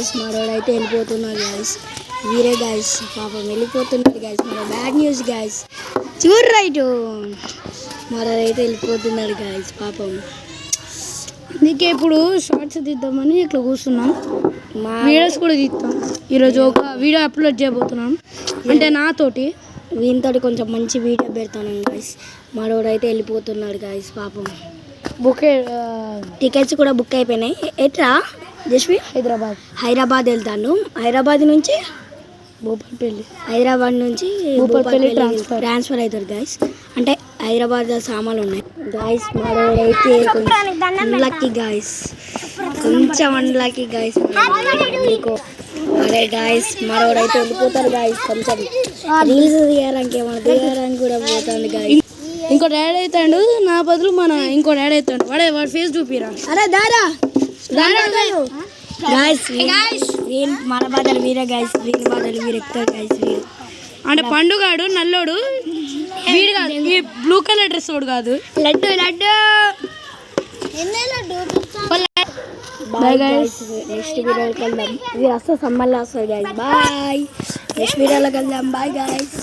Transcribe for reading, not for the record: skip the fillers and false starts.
guys మరోడైతే వెళ్ళిపోతున్నారు guys వీరే guys పాపం వెళ్ళిపోతున్నారు గాయస్ మరో బ్యాడ్ న్యూస్ గాయస్ చూడు రైట్ మరోడైతే వెళ్ళిపోతున్నారు గాయస్ పాపం అందుకే ఇప్పుడు షార్ట్స్ తీద్దామని ఇట్లా కూర్చున్నాం మా వీడియోస్ కూడా తీస్తాం ఈరోజు ఒక వీడియో అప్లోడ్ చేయబోతున్నాం అంటే నాతోటి వీనితోటి కొంచెం మంచి వీడియో పెడతాను గాయస్ మరోడైతే వెళ్ళిపోతున్నాడు గాయస్ పాపం బుక్ టికెట్స్ కూడా బుక్ అయిపోయినాయి ఎట్రా జస్వి హైదరాబాద్ వెళ్తాను హైదరాబాద్ నుంచి భూపాలపల్లి హైదరాబాద్ నుంచి భూపాలపల్లి ట్రాన్స్ఫర్ అవుతారు గాయస్ అంటే హైదరాబాద్ సామాన్లు ఉన్నాయి గాయస్ మరోడైతే అన్లక్కీ గాయస్ కొంచెం అన్లక్కీ గాయస్ అరే గాయస్ మరోడైతే వెళ్ళిపోతారు గాయస్ కొంచెం రీల్స్ తీయడానికి ఏమన్నా తీయడానికి కూడా పోతాడు గాయస్ ఇంకో డాడీ అవుతాడు నా బదులు మన ఇంకో డాడీ అవుతాడు వాడే వాడి ఫేస్ చూపిరా అరే దారా గాయస్ మన బాధలు వీరే గాయస్ వీరి బాధలు వీరు ఎక్కువ గాయస్ వీరు అంటే పండుగాడు నల్లోడు వీడు కాదు ఈ బ్లూ కలర్ డ్రెస్ వాడు కాదు లడ్డు బాయ్ గాయస్ నెక్స్ట్ వీడియోకి వెళ్దాం ఇది వస్తే సమ్మర్లో వస్తుంది గాయస్ బాయ్ నెక్స్ట్ వీడియోలోకి వెళ్దాం బాయ్ గాయస్